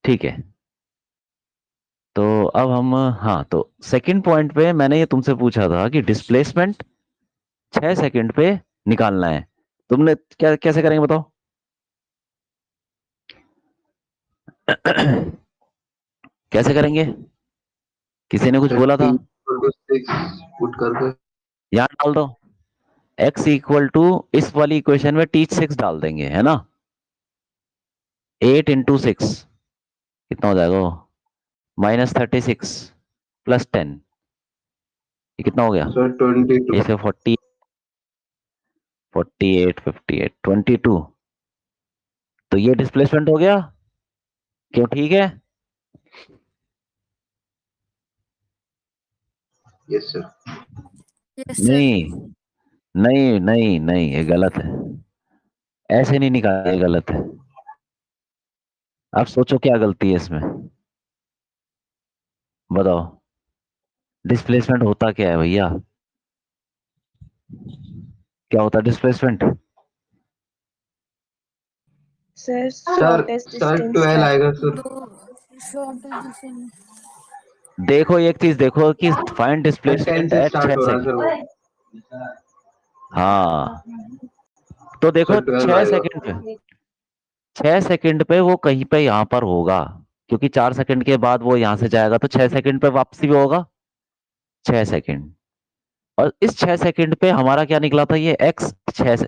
ठीक है। तो अब हम, हाँ, तो सेकंड पॉइंट पे मैंने ये तुमसे पूछा था कि डिस्प्लेसमेंट 6 सेकंड पे निकालना है। तुमने क्या कैसे करेंगे बताओ? कैसे करेंगे? किसी ने कुछ सर बोला टी था? इक्वल टू 6 पुट करके। यहाँ डाल दो। x इक्वल टू, इस वाली इक्वेशन में टी 6 डाल देंगे, है ना? 8 इंटू 6 कितना हो जाएगा वो? -36 +10, ये कितना हो गया? सर 22। ये से 40, 48, 58, 22। तो ये डिस्प्लेसमेंट हो गया। क्यों? ठीक है। Yes sir. Yes sir. नहीं, नहीं, नहीं, नहीं, ये गलत है। ऐसे नहीं निकाला, ये गलत है। आप सोचो क्या गलती है इसमें? बताओ। डिस्प्लेसमेंट होता क्या है भैया? क्या होता है displacement? Sir sir shortest sir distance 12 travel. आएगा सर। दो शॉर्ट डिस्टेंस। देखो, एक चीज देखो कि फाइंड सर 10 डिस्प्लेसमेंट से एट स्टार्ट 6 हो रहा है सेकेंड। सर वो। हाँ, तो देखो सर 12 छह आएगा। सेकंड पे 6 सेकंड पे वो कहीं पे यहां पर होगा। क्योंकि 4 सेकंड के बाद वो यहां से जाएगा, तो 6 सेकंड पे वापसी भी होगा। 6 सेकंड। और इस 6 सेकंड पे हमारा क्या निकला था? ये x 6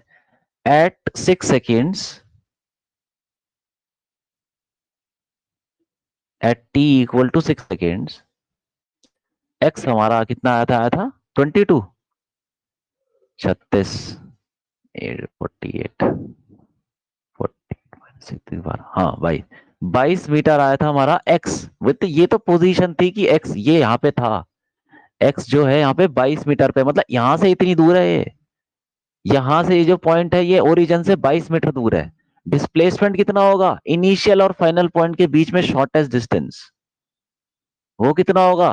at 6 seconds, at t equal to 6 seconds, x हमारा कितना आया था 22, 36, 48, 40, हाँ भाई, 22 मीटर आया था हमारा एक्स विथ, ये तो पोजीशन थी कि एक्स ये यहाँ पे था। एक्स जो है यहाँ पे 22 मीटर पे, मतलब यहां से इतनी दूर है ये। यहां से ये जो पॉइंट है ये ओरिजिन से 22 मीटर दूर है। डिस्प्लेसमेंट कितना होगा इनिशियल और फाइनल पॉइंट के बीच में, शॉर्टेस्ट डिस्टेंस, वो कितना होगा?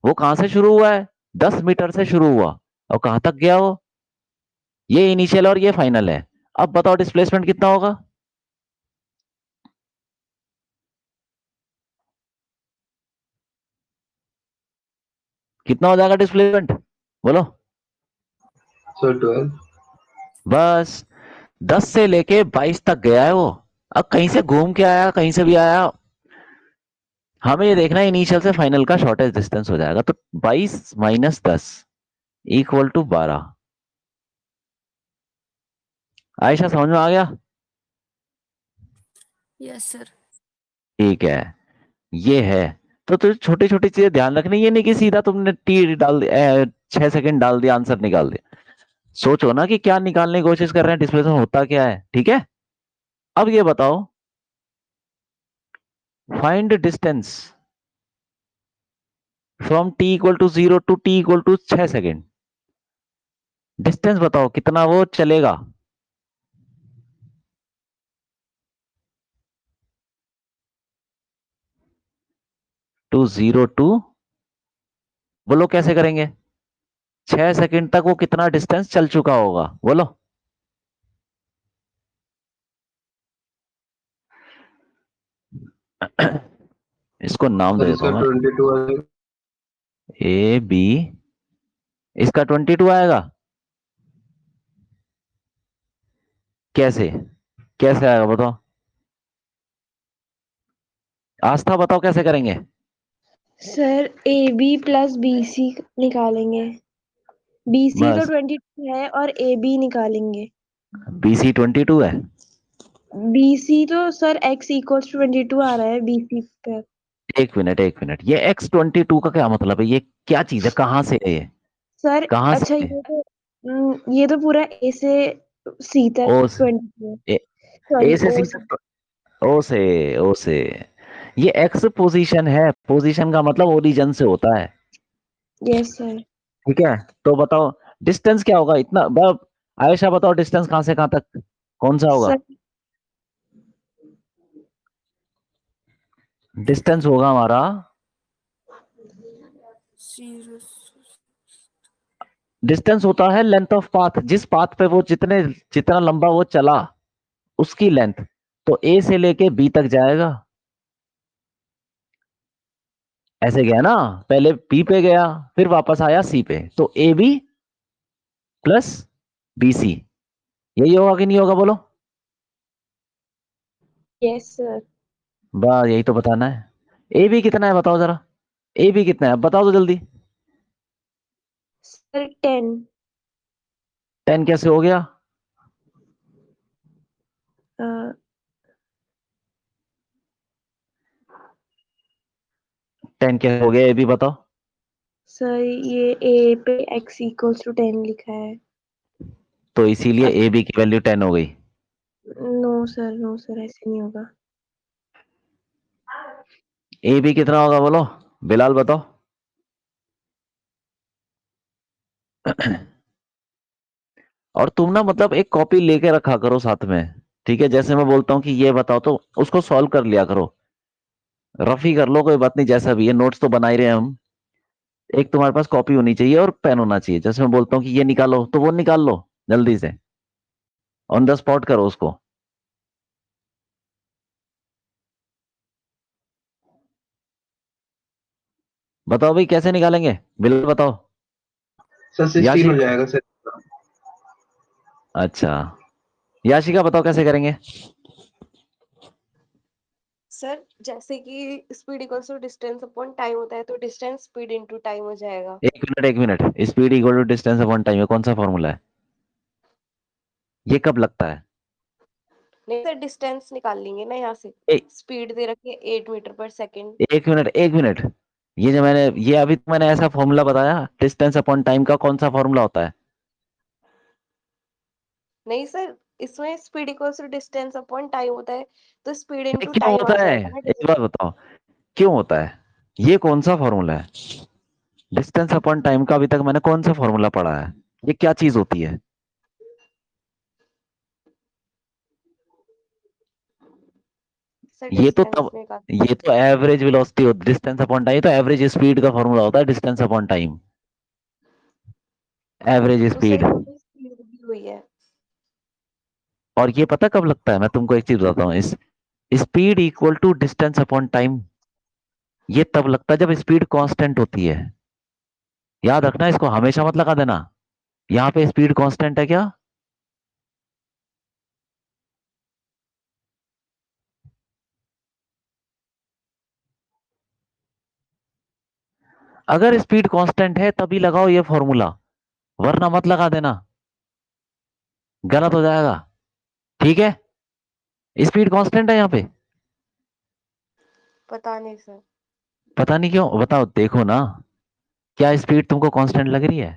वो कहां से शुरू हुआ है? 10 मीटर से शुरू हुआ, और कहां तक गया वो? ये इनिशियल और ये फाइनल है। अब बताओ डिस्प्लेसमेंट कितना होगा? कितना हो जाएगा डिस्प्लेसमेंट? बोलो। सर 12। बस, 10 से लेके 22 तक गया है वो। अब कहीं से घूम के आया, कहीं से भी आया, हमें ये देखना है इनिशियल से फाइनल का शॉर्टेस्ट डिस्टेंस हो जाएगा। तो 22 - 10 इक्वल टू 12। आयशा, समझ में आ गया? Yes sir. ठीक है। ये है। तो छोटी छोटी चीजें ध्यान रखनी, ये नहीं कि सीधा तुमने टी डाल दिया, 6 सेकंड डाल दिया, आंसर निकाल दिया। सोचो ना कि क्या निकालने की कोशिश कर रहे हैं, डिस्प्लेसमेंट होता क्या है। ठीक है। अब ये बताओ, find distance from t equal to 0 to t equal to 6 second. Distance बताओ कितना वो चलेगा। टू 0 टू, बोलो कैसे करेंगे? 6 सेकंड तक वो कितना डिस्टेंस चल चुका होगा, बोलो। इसको नाम दे सर देता इसका हूं मैं। 22 आएगा। ए बी, इसका 22 आएगा। कैसे? कैसे आएगा बताओ? आस्था बताओ कैसे करेंगे? Sir A B plus B C निकालेंगे। बी सी तो बस, 22 है और ए बी निकालेंगे। बी सी 22 है। बी सी तो सर एक्स इक्वल्स टू 22 आ रहा है बी सी पर। एक मिनट, एक मिनट, ये X22 का क्या मतलब है? ये क्या चीज है? कहाँ से है ये? सर कहाँ अच्छा से है? ये तो पूरा ए से सी तक ओ से, 22 है। ए, सॉरी ए से ओ सी से। तक। ओ से, ओ से, ये एक्स पोजीशन है। पोजीशन का मतलब ओरिजिन से होता है। Yes sir. ठीक है। तो बताओ डिस्टेंस क्या होगा इतना आयशा बताओ डिस्टेंस कहां से कहां तक कौन सा होगा? सर डिस्टेंस होगा हमारा, जीरो। डिस्टेंस होता है लेंथ ऑफ पाथ, जिस पाथ पे वो जितना लंबा वो चला, उसकी लेंथ। तो ए से लेके बी तक जाएगा, ऐसे गया ना, पहले बी पे गया फिर वापस आया सी पे, तो A B plus B C, यही होगा कि नहीं होगा बोलो? Yes sir. बस यही तो बताना है। ए बी कितना है बताओ जरा, ए बी कितना है बताओ तो जल्दी। सर 10। 10 कैसे हो गया? 10 कैसे हो गया ए बी बताओ? सर ये ए पे x इक्वल्स टू 10 लिखा है। तो इसीलिए ए बी की वैल्यू 10 हो गई। नो सर ऐसे नहीं होगा। ए बी कितना होगा बोलो, बिलाल बताओ। और तुम ना मतलब एक कॉपी लेके रखा करो साथ में, ठीक है? जैसे मैं बोलता हूँ कि ये बताओ तो उसको सॉल्व कर लिया करो, रफ ही कर लो कोई बात नहीं, जैसा भी है नोट्स तो बना ही रहे हैं हम। एक तुम्हारे पास कॉपी होनी चाहिए और पेन होना चाहिए, जैसे मैं बोलता हूँ कि ये निकालो तो वो निकाल लो जल्दी से, ऑन द स्पॉट करो उसको। बताओ भाई कैसे निकालेंगे, बिल्कुल बताओ। सर 16 हो याशिक, जाएगा सर। अच्छा याशिका बताओ कैसे करेंगे? सर जैसे कि speed equals to distance upon time होता है, तो डिस्टेंस स्पीड इनटू टाइम हो जाएगा। एक मिनट, speed equal to distance upon time, कौन सा फॉर्मूला है? ये कब लगता है? नहीं सर, डिस्टेंस निकाल लेंगे ना यहाँ से। ए, स्पीड दे रखी है 8 मीटर पर सेकेंड। एक मिनट, ये जो मैंने ये अभी तो मैंने ऐसा फॉर्मूला बताया, डिस्टेंस अपॉन टाइम का कौन सा फॉर्मूला होता है? नहीं सर, इसमें speed equals to distance upon time होता है, तो स्पीड ये इनटू क्यों टाइम आ होता है, जाएगा ना। एक बार बताओ, क्यों होता है? ये कौन सा फॉर्मूला है? डिस्टेंस अपॉन टाइम का अभी तक मैंने कौन सा फॉर्मूला पढ़ा है? ये क्या चीज होती है? सर ये तो डिस्टेंस तब, निकाल। ये तो एवरेज वेलोसिटी होती है, डिस्टेंस अपॉन टाइम तो एवरेज स्पीड का फॉर्मूला होता है, डिस्टेंस अपॉन टाइम, एवरेज तो सर स्पीड। यहाँ पे स्पीड दी हुई है। और ये पता कब लगता है, मैं तुमको एक चीज बताता हूँ, इस speed equal to distance upon time ये तब लगता है जब स्पीड कांस्टेंट होती है। याद रखना, इसको हमेशा मत लगा देना। यहाँ पे स्पीड कांस्टेंट है क्या? अगर स्पीड कांस्टेंट है तभी लगाओ ये फॉर्मूला, वरना मत लगा देना, गलत हो जाएगा, ठीक है? स्पीड कांस्टेंट है यहाँ पे? पता नहीं सर। पता नहीं क्यों, बताओ देखो ना, क्या स्पीड तुमको कांस्टेंट लग रही है?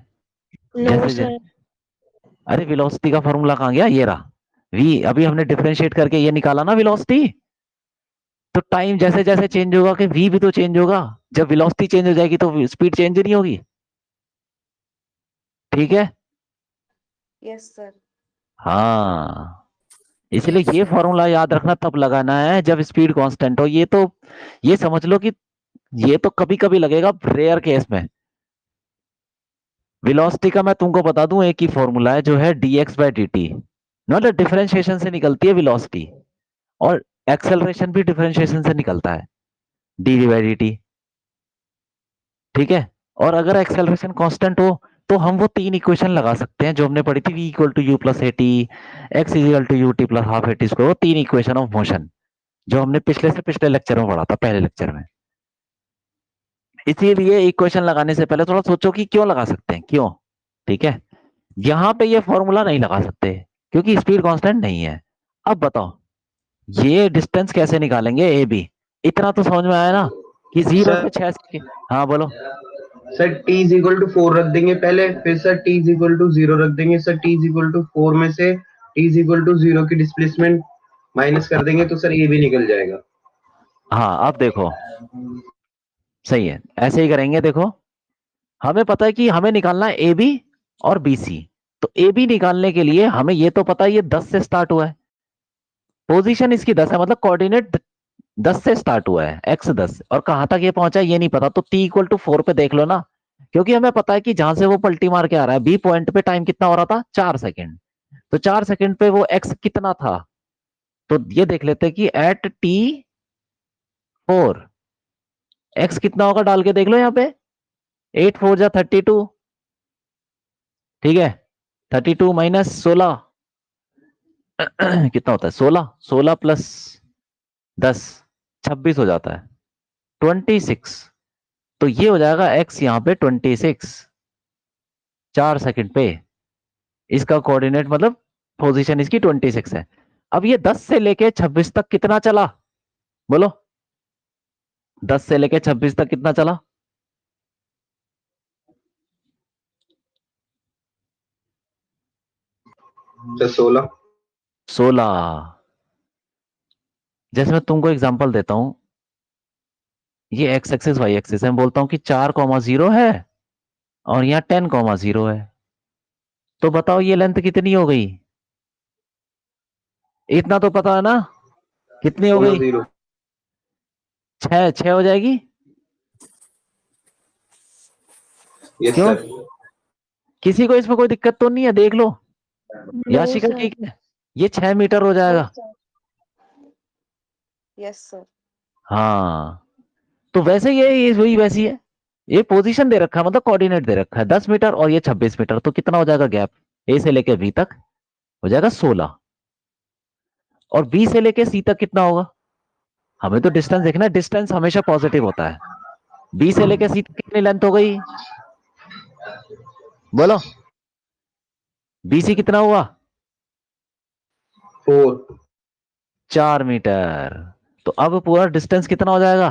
नो जैसे सर। अरे वेलोसिटी का फॉर्मूला कहाँ गया, ये रहा, वी, अभी हमने डिफरेंशिएट करके ये निकाला ना वेलोसिटी। तो टाइम जैसे जैसे चेंज होगा कि वी भी तो चेंज होगा, जब वेलोसिटी चेंज हो जाएगी तो स्पीड चेंज नहीं होगी, ठीक है? Yes sir. हाँ, इसलिए यस ये सर। फॉर्मूला याद रखना तब लगाना है जब स्पीड कांस्टेंट हो। ये तो ये समझ लो कि ये तो कभी कभी लगेगा, रेयर केस में। वेलोसिटी का मैं तुमको बता दूं, एक ही फॉर्मूला है जो है dx बाई dt, मतलब डिफरेंशिएशन से निकलती है वेलोसिटी, और एक्सेलरेशन भी डिफरेंशिएशन से निकलता है, dv बाई dt, ठीक है? और अगर एक्सेलरेशन कांस्टेंट हो तो हम वो तीन इक्वेशन लगा सकते हैं जो हमने पढ़ी थी, v equal to u plus a t, x equal to u t plus half a t square, वो तीन इक्वेशन ऑफ मोशन जो हमने पिछले से पिछले लेक्चर में पढ़ा था, पहले लेक्चर में। इसीलिए इक्वेशन लगाने से पहले थोड़ा सोचो कि क्यों लगा सकते हैं, क्यों, ठीक है? यहां पे ये फॉर्मूला नहीं लगा सकते क्योंकि स्पीड कांस्टेंट नहीं है। अब बताओ ये डिस्टेंस कैसे निकालेंगे ए बी, इतना तो समझ में आया ना कि जीरो सर से 6 सेकेंड। हाँ बोलो। Sir t is equal to 4 रख देंगे पहले, फिर sir t is equal to 0 रख देंगे, sir t is equal to 4 में से t इज इक्वल टू 0 की डिस्प्लेसमेंट माइनस कर देंगे, तो सर ये भी निकल जाएगा। हाँ अब देखो, सही है, ऐसे ही करेंगे। देखो हमें पता है कि हमें निकालना है ए बी और बी सी, तो ए बी निकालने के लिए हमें ये तो पता है ये 10 से स्टार्ट हुआ है, पोजीशन इसकी 10 है, मतलब कोऑर्डिनेट 10 से स्टार्ट हुआ है, एक्स 10, और कहां तक ये पहुंचा है ये नहीं पता, तो टी इक्वल टू 4 पे देख लो ना, क्योंकि हमें पता है कि जहां से वो पलटी मार के आ रहा है बी पॉइंट पे टाइम कितना हो रहा था, 4 सेकेंड, तो 4 सेकेंड पे वो एक्स कितना था, तो ये देख लेते हैं कि एट टी 4 एक्स कितना होगा डाल के देख लो यहाँ पे, 8 4 जा 32, ठीक है, 32 माइनस 16 कितना होता है, 16, 16 प्लस 10 26 हो जाता है, 26। तो ये हो जाएगा एक्स यहाँ पे 26, 4 सेकंड पे। इसका कोऑर्डिनेट मतलब पोजीशन इसकी 26 है। अब ये 10 से लेके 26 तक कितना चला, बोलो, 10 से लेके 26 तक कितना चला? सर 16। 16। जैसे मैं तुमको एग्जांपल देता हूं, ये एक्स एक्सिस वाई एक्सिस है, मैं बोलता हूं कि 4,0 है और यहाँ 10,0 है, तो बताओ ये लेंथ कितनी हो गई? इतना तो पता है ना, कितनी हो गई? 0। 6 हो जाएगी। यस क्यों? सर। किसी को इसमें कोई दिक्कत तो नहीं है, देख लो, नो याशिका सर। ठीक है, ये 6 मीटर हो जाएगा। Yes sir. हाँ, तो वैसे ये वही वैसी है, ये पोजीशन दे रखा है, मतलब कोऑर्डिनेट दे रखा है 10 मीटर और ये 26 मीटर, तो कितना हो जाएगा गैप? ए से लेके बी तक हो जाएगा 16, और बी से लेके सी तक कितना होगा? हमें तो डिस्टेंस देखना है, डिस्टेंस हमेशा पॉजिटिव होता है। बी से लेके सी तक कितनी लेंथ हो गई, बोलो, बी सी कितना हुआ? 4। 4 मीटर। तो अब पूरा डिस्टेंस कितना हो जाएगा?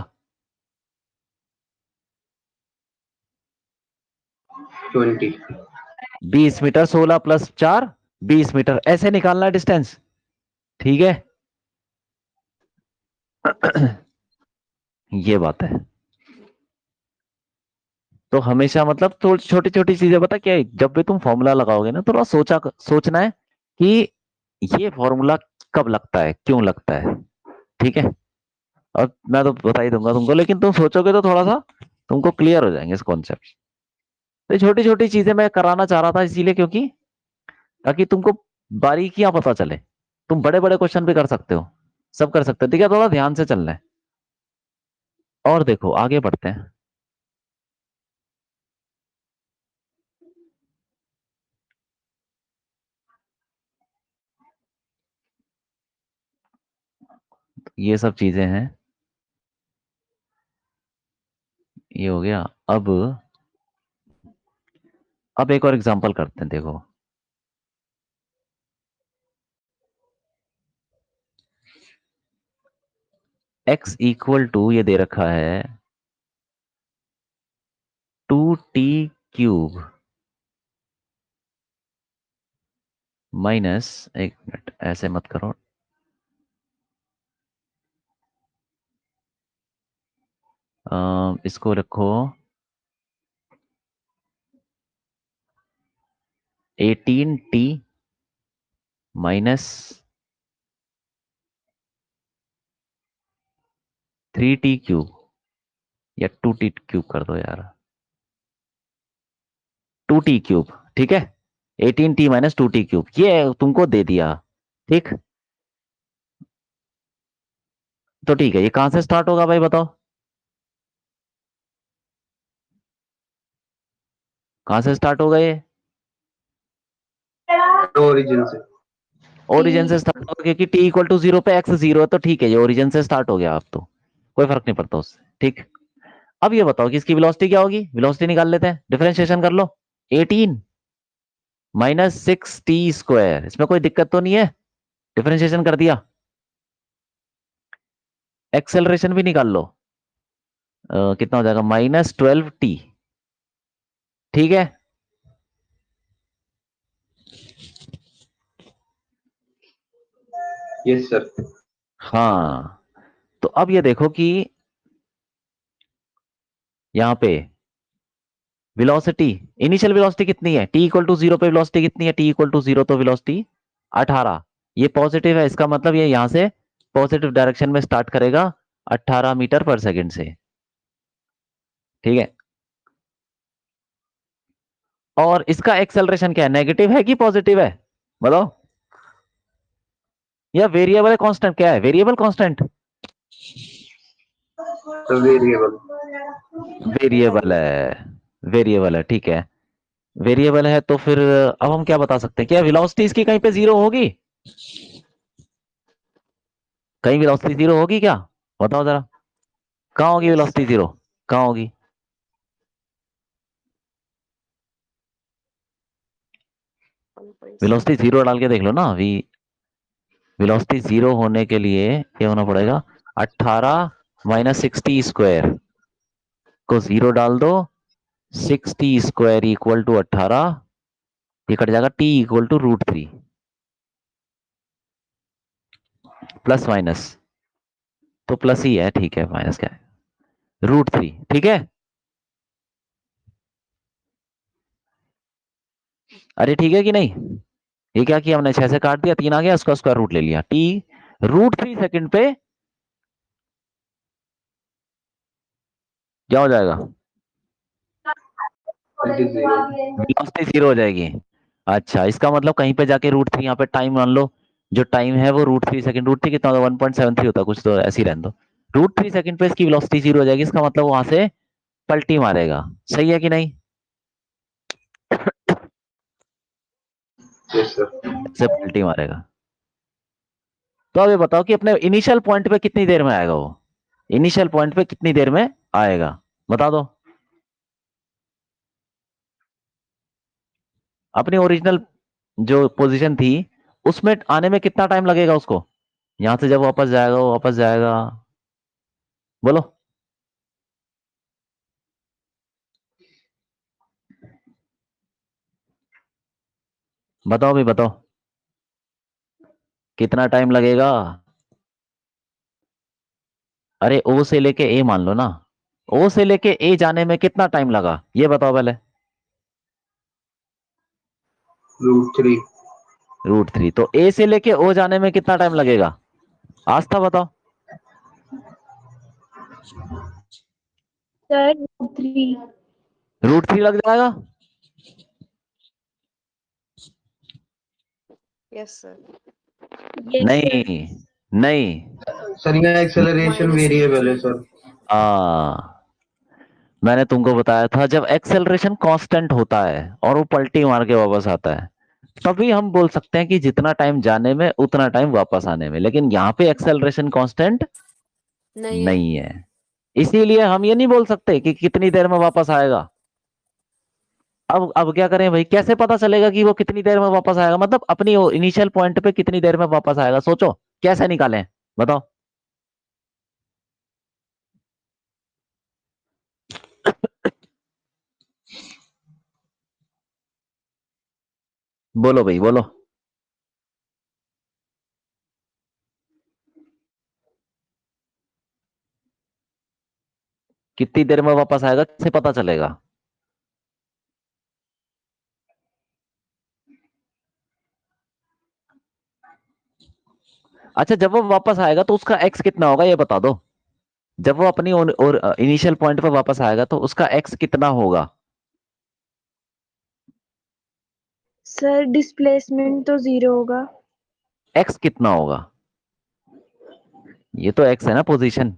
20। 20 मीटर, 16 प्लस 4, 20 मीटर, ऐसे निकालना है डिस्टेंस, ठीक है। ये बात है। तो हमेशा मतलब तो छोटी छोटी चीजें, पता क्या है, जब भी तुम फॉर्मूला लगाओगे ना, थोड़ा सोचना है कि ये फॉर्मूला कब लगता है, क्यों लगता है, ठीक है। और मैं तो बता ही दूंगा तुमको, लेकिन तुम सोचोगे तो थोड़ा सा तुमको क्लियर हो जाएंगे इस कॉन्सेप्ट। तो छोटी छोटी चीजें मैं कराना चाह रहा था इसीलिए, क्योंकि ताकि तुमको बारीकियां पता चले। तुम बड़े बड़े क्वेश्चन भी कर सकते हो, सब कर सकते हो, ठीक है, थोड़ा ध्यान से चलना है। और देखो आगे बढ़ते हैं। ये सब चीजें हैं, ये हो गया। अब एक और एग्जांपल करते हैं, देखो। x इक्वल टू ये दे रखा है 2t³ माइनस, एक मिनट ऐसे मत करो, इसको रखो 18t माइनस 3t³ या 2t³ कर दो यार, 2t³, ठीक है, 18t माइनस 2t³ ये तुमको दे दिया, ठीक। तो ठीक है, ये कहां से स्टार्ट होगा भाई बताओ, कहां से स्टार्ट होगा ये? ओरिजिन से। ओरिजिन से स्टार्ट होगा, क्योंकि t इक्वल टू 0 पे x 0 है, तो ठीक है, ये ओरिजिन से स्टार्ट हो गया, अब तो कोई फर्क नहीं पड़ता उससे, ठीक। अब ये बताओ कि इसकी वेलोसिटी क्या होगी, वेलोसिटी निकाल लेते हैं, डिफरेंशिएशन कर लो, 18 माइनस 6t², इसमें कोई दिक्कत तो नहीं है, डिफरेंशिएशन कर दिया। एक्सेलरेशन भी निकाल लो, कितना हो जाएगा, -12t, ठीक है। Yes sir. हाँ, तो अब ये देखो कि यहाँ पे वेलोसिटी, इनिशियल वेलोसिटी कितनी है, t इक्वल टू 0 पे वेलोसिटी कितनी है, t इक्वल टू 0 तो वेलोसिटी 18, ये पॉजिटिव है, इसका मतलब ये यहां से पॉजिटिव डायरेक्शन में स्टार्ट करेगा 18 मीटर पर सेकंड से, ठीक है। और इसका एक्सेलरेशन क्या है, नेगेटिव है कि पॉजिटिव है, बताओ, या वेरिएबल है कांस्टेंट, क्या है, वेरिएबल कांस्टेंट, तो वेरिएबल वेरिएबल है, ठीक है। वेरिएबल है तो फिर अब हम क्या बता सकते हैं, क्या वेलोसिटी इसकी कहीं पे जीरो होगी? कहीं वेलोसिटी जीरो होगी क्या? बताओ जरा, कहाँ होगी यस वेलोसिटी सर। जीरो? कहाँ होगी? 1.7। वेलोसिटी जीरो डाल के देख लो ना। वेलोसिटी जीरो होने के लिए क्या होना पड़ेगा? 18 माइनस 60 स्क्वायर को जीरो डाल दो। 60 स्क्वायर इक्वल टू 18, ये कट जाएगा, t equal to √3 plus minus, तो प्लस ही है, ठीक है, माइनस क्या है, √3, ठीक है। अरे ठीक है कि नहीं? ये क्या किया हमने, 6 से काट दिया, 3 आ गया, उसका स्क्वायर रूट ले लिया, टी √3 सेकंड पे क्या हो जाएगा? 20 वेलोसिटी जीरो हो जाएगी। अच्छा, इसका मतलब कहीं पे जाके √3, यहाँ पे टाइम मान लो, जो टाइम है वो √3 सेकंड, √3 कितना होता है? 1.73 होता है कुछ, तो ऐसे ही रहने दो। √3 सेकंड पे इसकी वेलोसिटी जीरो हो जाएगी, इसका मतलब वहां से पलटी मारेगा। सही है कि नहीं? Yes sir. ऐसे पलटी मारेगा। तो अब ये बताओ कि अपने इनिशियल पॉइंट पे कितनी देर में आएगा वो? इनिशियल पॉइंट पे कितनी देर में आएगा, बता दो। अपनी ओरिजिनल जो पोजीशन थी उसमें आने में कितना टाइम लगेगा उसको? यहां से जब वापस जाएगा, वो वापस जाएगा, बोलो। बताओ भाई, बताओ, कितना टाइम लगेगा? अरे ओ से लेके ए मान लो ना, ओ से लेके ए जाने में कितना टाइम लगा, ये बताओ पहले। √3 √3, तो ए से लेके ओ जाने में कितना टाइम लगेगा? आस्था बताओ। सर 3। √3 लग जाएगा? Yes sir. Yes sir. नहीं, नहीं। सर यहाँ एक्सेलरेशन माइनस वेरिएबल है √3। सर। आ मैंने तुमको बताया था, जब एक्सेलरेशन कांस्टेंट होता है और वो पलटी मार के वापस आता है, तभी हम बोल सकते हैं कि जितना टाइम जाने में उतना टाइम वापस आने में। लेकिन यहाँ पे एक्सेलरेशन कांस्टेंट नहीं है। नहीं है, इसीलिए हम ये नहीं बोल सकते कि कितनी देर में वापस आएगा। अब क्या करें भाई, कैसे पता चलेगा कि वो कितनी देर में वापस आएगा? मतलब अपनी इनिशियल पॉइंट पे कितनी देर में वापस आएगा, सोचो, कैसे निकालें, बताओ। बोलो भाई, बोलो। कितनी देर में वापस आएगा, कैसे पता चलेगा? अच्छा, जब वो वापस आएगा तो उसका एक्स कितना होगा, ये बता दो। जब वो अपनी और इनिशियल पॉइंट पे वापस आएगा तो उसका एक्स कितना होगा? सर डिस्प्लेसमेंट तो 0 होगा। एक्स कितना होगा? ये तो एक्स है ना, पोजीशन।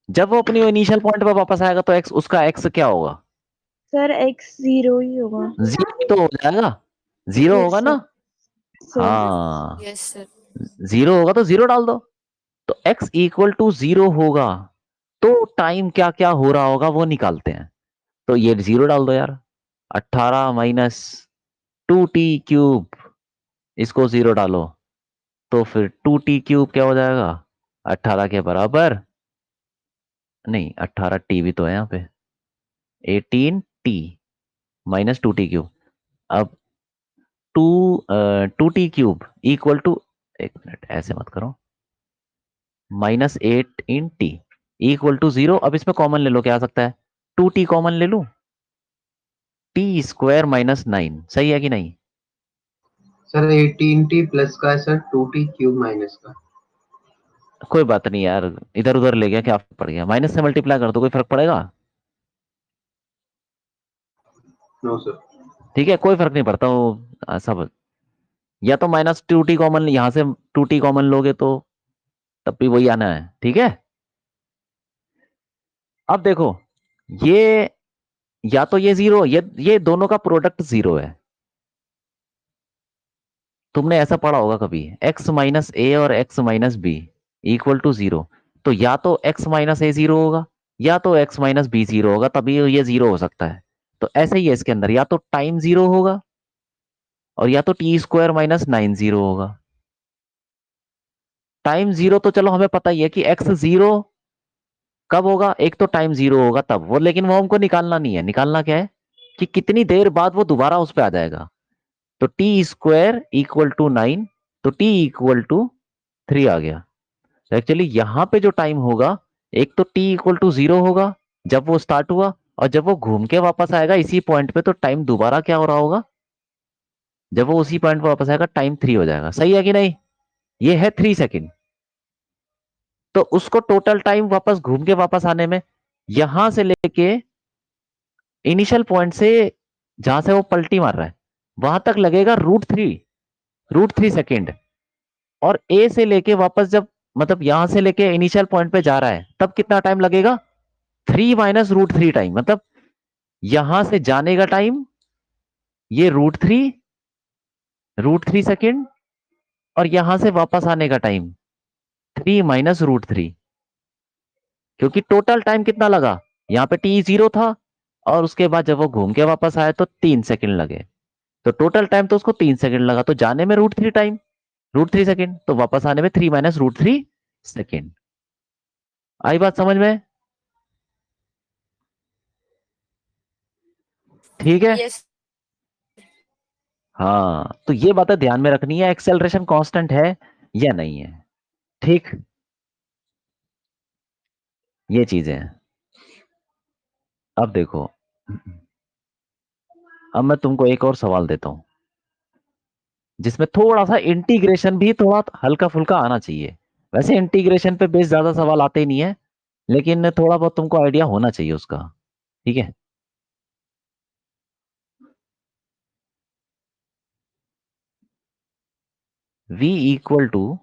जब वो अपनी इनिशियल पॉइंट पे वापस आएगा तो एक्स, उसका एक्स क्या होगा? सर x 0 ही होगा। जीरो तो हो जाएगा, जीरो यस होगा सर। ना? सर हाँ, यस सर। जीरो होगा तो जीरो डाल दो। तो x इक्वल टू जीरो होगा तो टाइम क्या क्या हो रहा होगा वो निकालते हैं। तो ये जीरो डाल दो यार, 18 माइनस 2t³ इसको जीरो डालो, तो फिर 2t³ क्या हो जाएगा? 18 के बराबर, नहीं 18t भी तो है यहाँ पे, 18t माइनस 2t³। अब टू 2t³ इक्वल टू, एक मिनट ऐसे मत करो, -8 इन t इक्वल टू 0। अब इसमें कॉमन ले लो, क्या आ सकता है? 2t कॉमन ले लूं, t² -9, सही है कि नहीं? सर 18t प्लस का है सर, 2t³ माइनस का। कोई बात नहीं यार, इधर उधर ले गया, क्या फर्क पड़ गया, माइनस से मल्टीप्लाई कर दो, कोई फर्क पड़ेगा? No sir. ठीक है, कोई फर्क नहीं पड़ता वो, सब। या तो -2t कॉमन, यहां से 2t कॉमन लोगे तो तब भी वही आना है, ठीक है। अब देखो, ये या तो ये जीरो, ये दोनों का प्रोडक्ट जीरो है। तुमने ऐसा पढ़ा होगा कभी, एक्स माइनस ए और x minus b equal to zero. तो या तो एक्स माइनस ए जीरो होगा, या तो एक्स माइनस बी जीरो होगा, तभी ये जीरो हो सकता है। तो ऐसे ही है इसके अंदर, या तो टाइम जीरो होगा और या तो t square minus nine zero होगा। टाइम जीरो तो चलो हमें पता ही है कि एक्स जीरो कब होगा, एक तो टाइम जीरो होगा तब वो, लेकिन वो हमको निकालना नहीं है। निकालना क्या है कि कितनी देर बाद वो दोबारा उस पर आ जाएगा। तो t square equal to nine, तो टी इक्वल टू थ्री आ गया। एक्चुअली यहां पे जो टाइम होगा, एक तो टी इक्वल टू जीरो होगा जब वो स्टार्ट हुआ, और जब वो घूम के वापस आएगा इसी पॉइंट पे, तो टाइम दोबारा क्या हो रहा होगा, जब वो उसी पॉइंट पे वापस आएगा टाइम थ्री हो जाएगा। सही है कि नहीं? ये है 3 सेकेंड। तो उसको टोटल टाइम वापस घूम के वापस आने में, यहां से लेके इनिशियल पॉइंट से, जहां से वो पलटी मार रहा है, वहां तक लगेगा रूट थ्री सेकेंड। और ए से लेके वापस जब, मतलब यहां से लेके इनिशियल पॉइंट पे जा रहा है, तब कितना टाइम लगेगा, three minus root three time. मतलब यहां से जाने का टाइम ये रूट थ्री सेकेंड, और यहां से वापस आने का time three minus root three. क्योंकि टोटल टाइम कितना लगा, यहाँ पे टी जीरो था, और उसके बाद जब वो घूम के वापस आया तो 3 सेकेंड लगे। तो टोटल टाइम तो उसको 3 सेकेंड लगा, तो जाने में root three time, root three second, तो वापस आने में three minus root three second. आई बात समझ में? ठीक है। यस हाँ, तो ये बातें ध्यान में रखनी है, एक्सेलरेशन कांस्टेंट है या नहीं है। ठीक, ये चीजें हैं। अब देखो, अब मैं तुमको एक और सवाल देता हूं, जिसमें थोड़ा सा इंटीग्रेशन भी थोड़ा हल्का फुल्का आना चाहिए। वैसे इंटीग्रेशन पे बेस ज्यादा सवाल आते ही नहीं है, लेकिन थोड़ा बहुत तुमको आइडिया होना चाहिए उसका। ठीक है। v इक्वल टू,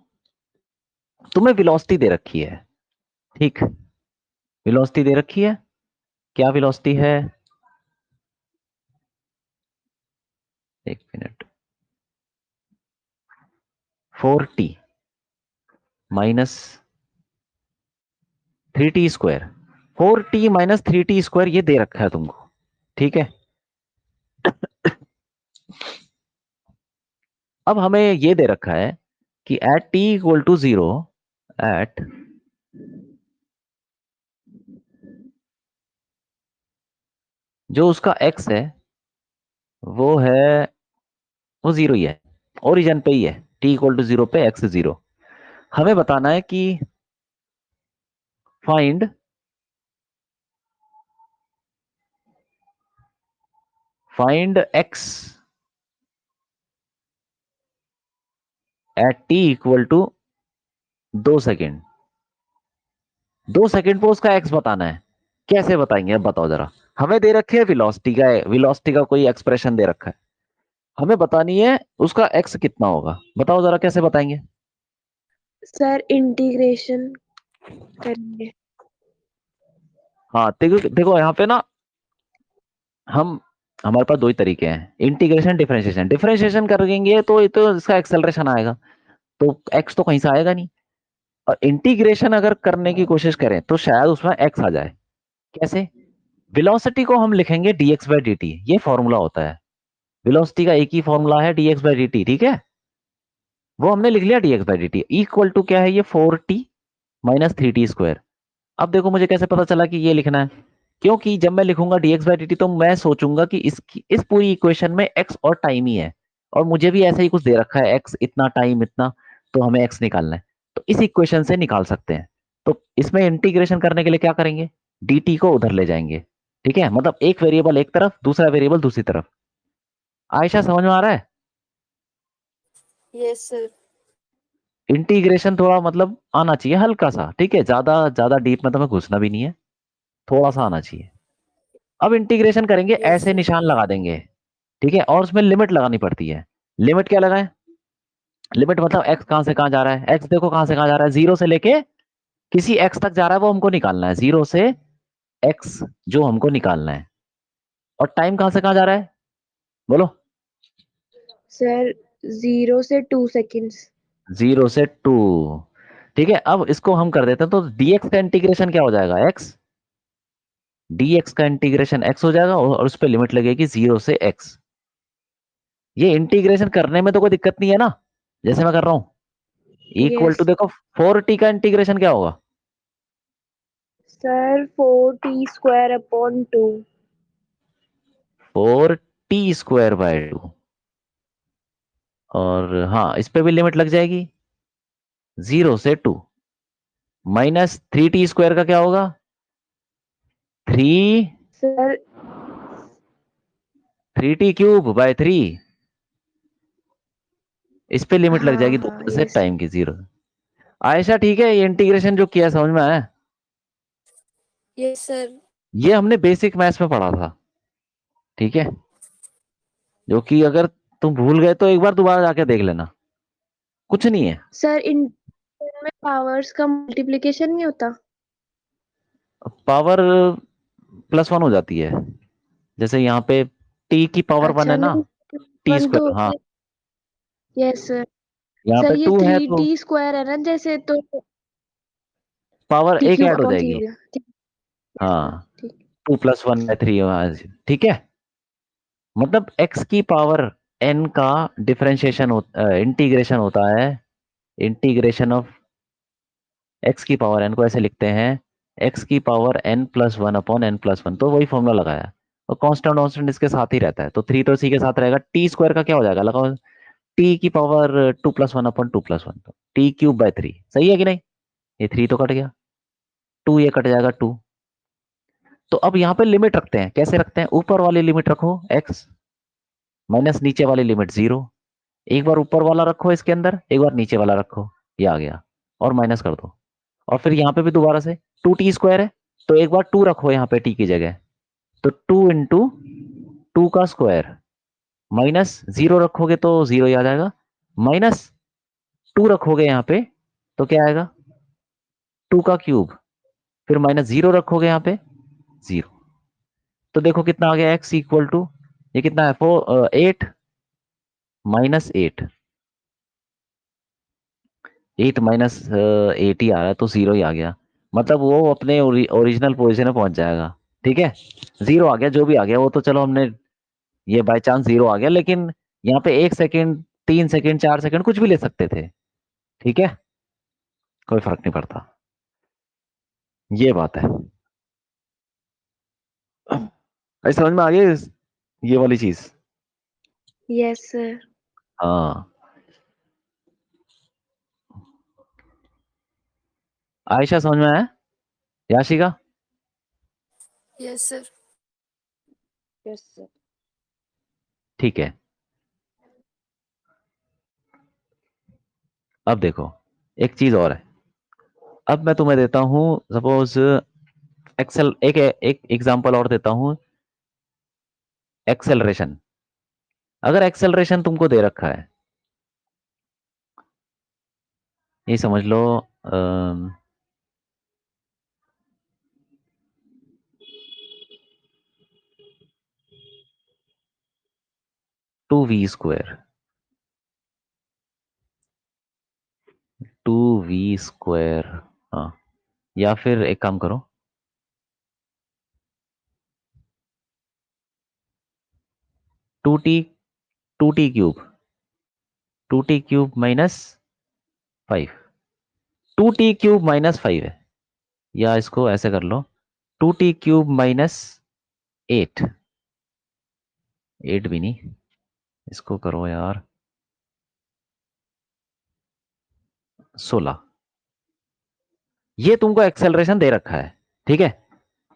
तुम्हें वेलोसिटी दे रखी है। ठीक, वेलोसिटी दे रखी है। क्या वेलोसिटी है, एक minute, 4t minus 3t square. 4t minus 3t square ये दे रखा है तुमको। ठीक है। अब हमें ये दे रखा है कि at t equal to zero, at जो उसका x है वो है, वो जीरो ही है, ओरिजिन पे ही है, t इक्वल टू जीरो पे x जीरो। हमें बताना है कि find x at t equal to 2 सेकेंड। 2 सेकेंड पे उसका x बताना है। कैसे बताएंगे अब बताओ जरा। हमें दे रखे है वेलोसिटी का कोई एक्सप्रेशन दे रखा है, हमें बतानी है उसका x कितना होगा। बताओ जरा कैसे बताएंगे। सर इंटीग्रेशन करेंगे। हाँ, देखो देखो यहाँ पे ना, हम हमारे पास दो ही तरीके हैं, इंटीग्रेशन डिफरेंशिएशन। डिफरेंशिएशन करेंगे तो ये तो इसका एक्सेलरेशन आएगा, तो x तो कहीं से आएगा नहीं। और इंटीग्रेशन अगर करने की कोशिश करें तो शायद उसमें x आ जाए। कैसे? वेलोसिटी को हम लिखेंगे dx बाई dt, ये फॉर्मूला होता है। वेलोसिटी का एक ही फॉर्मूला है dx बाई dt। ठीक है, वो हमने लिख लिया dx by dt equal to क्या है, ये 4t माइनस 3t स्क्वायर। अब देखो मुझे कैसे पता चला कि ये लिखना है, क्योंकि जब मैं लिखूंगा dx बाई dt तो मैं सोचूंगा कि इस पूरी इक्वेशन में x और टाइम ही है, और मुझे भी ऐसा ही कुछ दे रखा है, x इतना टाइम इतना, तो हमें x निकालना है। तो इस इक्वेशन से निकाल सकते हैं। तो इसमें इंटीग्रेशन करने के लिए क्या करेंगे, dt को उधर ले जाएंगे। ठीक है, मतलब एक वेरिएबल एक तरफ, दूसरा वेरिएबल दूसरी तरफ। आयशा समझ में आ रहा है? Yes sir. इंटीग्रेशन थोड़ा मतलब आना चाहिए हल्का सा। ठीक है, ज्यादा ज्यादा डीप में तो हमें घुसना भी नहीं है, थोड़ा सा आना चाहिए। अब इंटीग्रेशन करेंगे, यस ऐसे सर। निशान लगा देंगे। ठीक है, और उसमें लिमिट लगानी पड़ती है। लिमिट क्या लगाए, लिमिट मतलब एक्स कहां से कहां जा रहा है, एक्स देखो कहां से कहां जा रहा है, जीरो से लेके किसी एक्स तक जा रहा है, वो हमको निकालना है। जीरो से एक्स जो हमको निकालना है, और टाइम कहां से कहां जा रहा है बोलो? सर 0 से 2 सेकंड्स। 0 से 2। ठीक है, अब इसको हम कर देते हैं, तो dx का इंटीग्रेशन क्या हो जाएगा? x। dx का इंटीग्रेशन x हो जाएगा, और उस पर लिमिट लगेगी 0 से x। ये इंटीग्रेशन करने में तो कोई दिक्कत नहीं है ना, जैसे मैं कर रहा हूं। इक्वल टू, यस देखो 4t का इंटीग्रेशन क्या होगा? Sir 4t² upon 2। 4t² by 2। और हाँ, इस पे भी लिमिट लग जाएगी 0 से 2। माइनस 3t² का क्या होगा? 3 सर 3t³ बाय 3। इस पे लिमिट लग हाँ जाएगी हाँ 2 से यस टाइम की 0। आयशा ठीक है, ये इंटीग्रेशन जो किया समझ में आया? Yes sir. ये हमने बेसिक मैथ्स में पढ़ा था, ठीक है, जो कि अगर तुम भूल गए तो एक बार दोबारा जाके देख लेना, कुछ नहीं है। सर इन में पावर्स का मल्टीप्लिकेशन नहीं होता? पावर +1 हो जाती है, जैसे यहाँ पे t की पावर 1 अच्छा है ना, नहीं, टी 1 तो स्क्वायर, हाँ। Yes sir. यहाँ सर पे ये 2 है थ्री तो टी स्क्वायर है ना, जैसे तो पावर टी एक क्यूब ऐड हो अपॉन थ्री हो जाएगी। गया। ठीक है सर, हाँ, ठीक। 2 + 1/3, ठीक है। मतलब x की पावर n का डिफरेंशिएशन इंटीग्रेशन होता है, इंटीग्रेशन ऑफ x की पावर n को ऐसे लिखते हैं, x की पावर n+1/n+1, तो वही फॉर्मूला लगाया। और कांस्टेंट कांस्टेंट इसके साथ ही रहता है, तो 3 तो इसी के साथ रहेगा। t² का क्या हो जाएगा, लगाओ, t की पावर 2+1/2+1, तो t³ बाय 3, सही है कि नहीं? ये 3 तो कट गया, 2 ये कट जाएगा 2। तो अब यहाँ पे लिमिट रखते हैं, कैसे रखते हैं? ऊपर वाली लिमिट रखो x, माइनस नीचे वाली लिमिट 0। एक बार ऊपर वाला रखो इसके अंदर, एक बार नीचे वाला रखो, ये आ गया, और माइनस कर दो। और फिर यहाँ पे भी दोबारा से 2t² है, तो एक बार 2 रखो यहाँ पे t की जगह, तो 2 × 2 का स्क्वायर, माइनस 0 रखोगे तो 0 ही आ जाएगा, माइनस 2 रखोगे यहाँ पे तो क्या आएगा? 2 का क्यूब, फिर माइनस 0 रखोगे यहाँ पे 0। तो देखो कितना आ गया, x=, ये कितना है, 8 -8, 8 -8 ही आ रहा है, तो 0 ही आ गया। मतलब वो अपने ओरिजिनल पोजीशन में पहुंच जाएगा, ठीक है। 0 आ गया, जो भी आ गया वो तो चलो हमने, ये बाय चांस 0 आ गया, लेकिन यहाँ पे 1 सेकेंड, 3 सेकेंड, 4 सेकेंड कुछ भी ले सकते थे, ठीक है, कोई फर्क नहीं पड़ता, ये बात है। ऐसे समझ में आ गई ये वाली चीज? Yes sir. हाँ। आयशा समझ में आया? Yashika? Yes sir. Yes sir. ठीक है। अब देखो, एक चीज और है। अब मैं तुम्हें देता हूं, सपोज एक्सेल, एक एग्जांपल और देता हूं, एक्सेलरेशन। अगर एक्सेलरेशन तुमको दे रखा है, ये समझ लो, 2v², 2v², हाँ, या फिर एक काम करो, 2t, 2t³ 2t³ - 5, 2t³ - 5 है, या इसको ऐसे कर लो, 2t³ - 8, 8 भी नहीं, इसको करो यार 16। ये तुमको एक्सेलरेशन दे रखा है, ठीक है,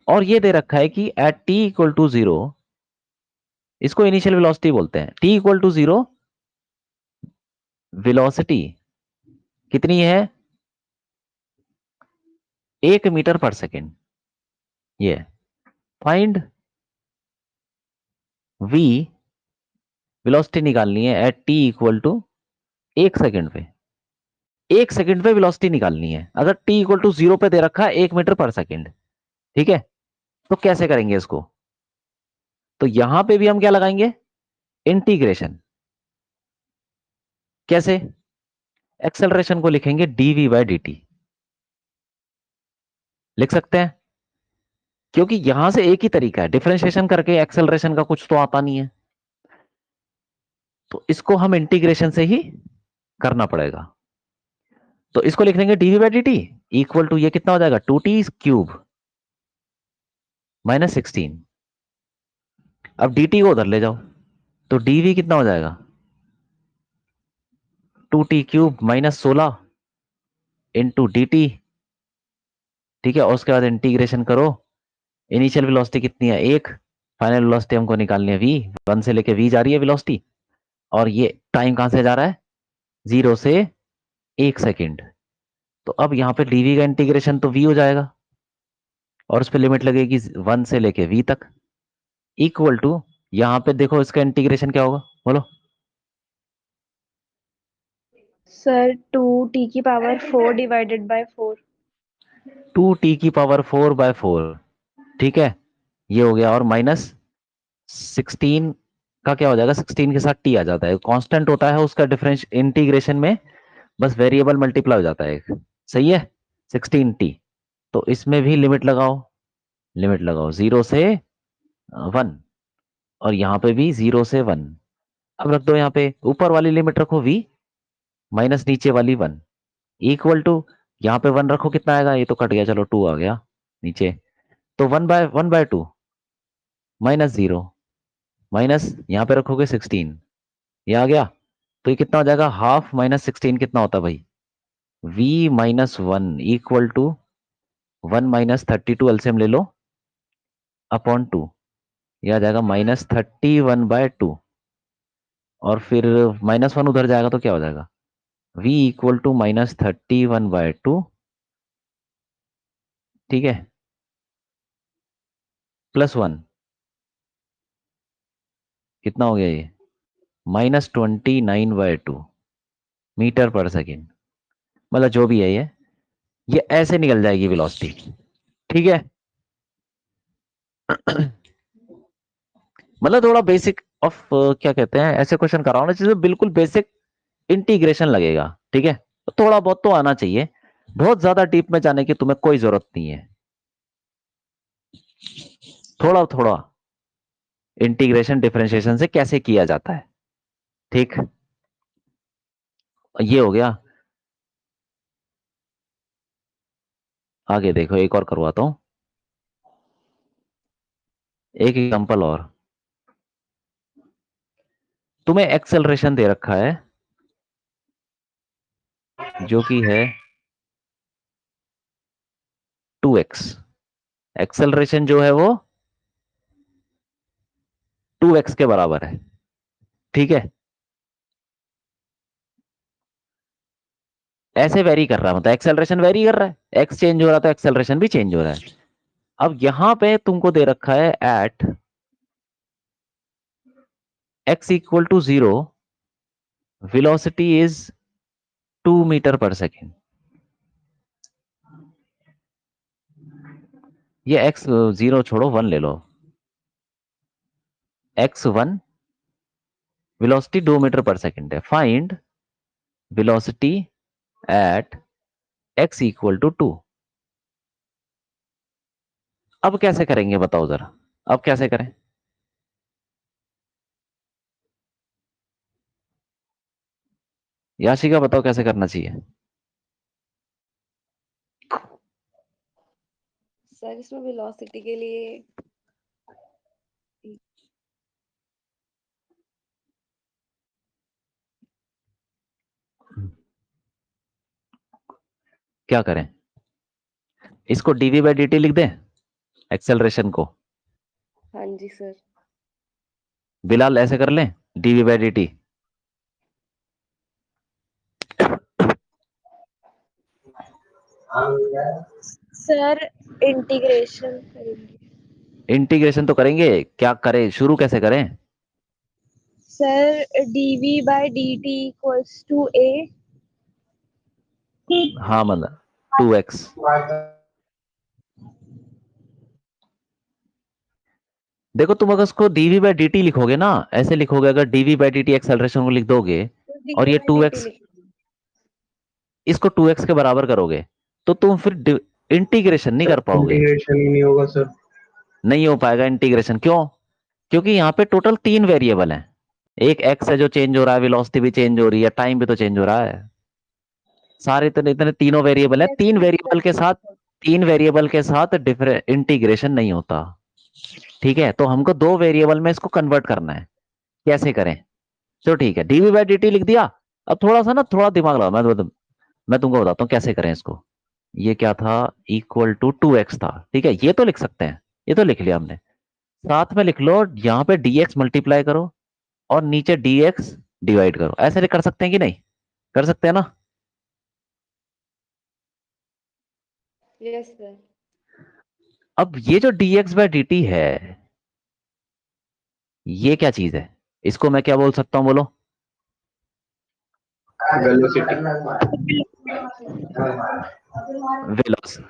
और ये दे रखा है कि एट t=0, इसको इनिशियल वेलोसिटी बोलते हैं, t=0 वेलोसिटी कितनी है? 1 मीटर पर सेकेंड। ये फाइंड v, वेलोसिटी निकालनी है एट t=1 सेकेंड पे, 1 सेकेंड पे वेलोसिटी निकालनी है, अगर t=0 पे दे रखा है 1 मीटर पर सेकेंड, ठीक है। तो कैसे करेंगे इसको? तो यहां पे भी हम क्या लगाएंगे? इंटीग्रेशन। कैसे? एक्सेलरेशन को लिखेंगे dv बाय dt, लिख सकते हैं, क्योंकि यहां से एक ही तरीका है, डिफरेंशिएशन करके एक्सेलरेशन का कुछ तो आता नहीं है, तो इसको हम इंटीग्रेशन से ही करना पड़ेगा। तो इसको लिख देंगे dv by dt equal to, ये कितना हो जाएगा, 2t³ माइनस 16। अब dt को उधर ले जाओ, तो dv कितना हो जाएगा, 2t³ माइनस 16 इंटू dt। ठीक है, और उसके बाद इंटीग्रेशन करो। इनिशियल वेलोसिटी कितनी है, 1। फाइनल वेलोसिटी हमको निकालनी है v, 1 से लेके v जा रही है वेलोसिटी, और ये टाइम कहां से जा रहा है, 0 से 1 सेकेंड। तो अब यहाँ पे dv का इंटीग्रेशन तो v हो जाएगा, और उस पर लिमिट लगेगी 1 से लेके v तक, इक्वल टू, यहाँ पे देखो इसका इंटीग्रेशन क्या होगा, बोलो। Sir 2t⁴ divided by 4। 2t⁴/4, ठीक है, ये हो गया, और माइनस 16 का क्या हो जाएगा, 16 के साथ t आ जाता है, कांस्टेंट होता है उसका डिफरेंस इंटीग्रेशन में, बस वेरिएबल मल्टीप्लाई हो जाता है एक, सही है, 16t। तो इसमें भी लिमिट लगाओ, लिमिट लगाओ 0 से 1, और यहाँ पे भी 0 से 1। अब रख दो यहाँ पे, ऊपर वाली लिमिट रखो v, माइनस नीचे वाली 1, इक्वल टू, यहाँ पे 1 रखो, कितना आएगा, ये तो कट गया, चलो 2 आ गया नीचे, तो 1/2 माइनस 0, माइनस यहाँ पे रखोगे 16, ये आ गया, तो ये कितना हो जाएगा, हाफ माइनस 16 कितना होता है भाई, v minus 1 equal to 1 - 32, LCM ले लो, अपॉन 2, यह आ जाएगा -31/2, और फिर -1 उधर जाएगा तो क्या हो जाएगा, v इक्वल टू -31/2, ठीक है, +1, कितना हो गया ये, -29/2 मीटर पर सेकेंड, मतलब जो भी है ये ऐसे निकल जाएगी वेलोसिटी, ठीक है। मतलब थोड़ा बेसिक ऑफ क्या कहते हैं, ऐसे क्वेश्चन कराओ ना जिसमें बिल्कुल बेसिक इंटीग्रेशन लगेगा, ठीक है, तो थोड़ा बहुत तो आना चाहिए, बहुत ज्यादा डीप में जाने की तुम्हें कोई जरूरत नहीं है, थोड़ा थोड़ा इंटीग्रेशन डिफरेंशिएशन से कैसे किया जाता है, ठीक, ये हो गया। आगे देखो, एक और करवाता हूं, एक एग्जांपल और, तुम्हें एक्सेलरेशन दे रखा है जो कि है 2x, एक्सेलरेशन जो है वो 2x के बराबर है, ठीक है, ऐसे वेरी कर रहा है, मतलब एक्सेलरेशन वेरी कर रहा है, एक्स चेंज हो रहा है तो एक्सेलरेशन भी चेंज हो रहा है। अब यहां पे तुमको दे रखा है at x equal to 0 velocity is 2 metre पर सेकेंड, ये x 0 छोड़ो 1 ले लो, x1 वेलोसिटी 2 मीटर पर सेकेंड है, find velocity at x equal to 2। अब कैसे करेंगे बताओ जरा, अब कैसे करें, याशिका बताओ कैसे करना चाहिए। सर इसमें वेलोसिटी के लिए क्या करें, इसको dv बाई dt लिख दें, एक्सेलरेशन को, हाँ जी सर। बिलाल ऐसे कर लें, dv by dt, sir integration करेंगे। इंटीग्रेशन तो करेंगे, क्या करें, शुरू कैसे करें, sir dv/dt equals to a। हाँ मतलब 2x, देखो तुम अगर उसको डीवी बाई डी टी लिखोगे ना, ऐसे लिखोगे, अगर dv by d t acceleration को लिख दोगे तो और ये डी टी 2x, लिख इसको 2x के बराबर करोगे तो तुम फिर इंटीग्रेशन नहीं कर सर पाओगे। इंटीग्रेशन ही नहीं होगा सर। नहीं हो पाएगा इंटीग्रेशन, क्यों? क्योंकि यहाँ पे टोटल 3 वेरिएबल हैं। एक एक्स है जो चेंज हो रहा है, वेलोसिटी भी चेंज हो रही है, टाइम भी तो चेंज हो रहा है। सारे इतने इतने तीनों वेरिएबल हैं, तीन वेरिएबल के साथ डिफरेंट इंटीग्रेशन नहीं होता। ठीक है, तो हमको 2 वेरिएबल में इसको कन्वर्ट करना है। कैसे करें? तो ठीक है, डीवी बाई डी टी लिख दिया। अब थोड़ा सा ना, थोड़ा दिमाग लगाओ, मैं तुमको बताता हूँ कैसे करें इसको। ये क्या था? इक्वल टू 2x था, ठीक है, ये तो लिख सकते हैं, ये तो लिख लिया हमने। साथ में लिख लो, यहाँ पे dx मल्टीप्लाई करो और नीचे dx डिवाइड करो। ऐसे कर सकते हैं कि नहीं? कर सकते हैं ना? Yes sir. अब ये जो dx बाय dt है, ये क्या चीज है? इसको मैं क्या बोल सकता हूँ, बोलो? वेलोसिटी।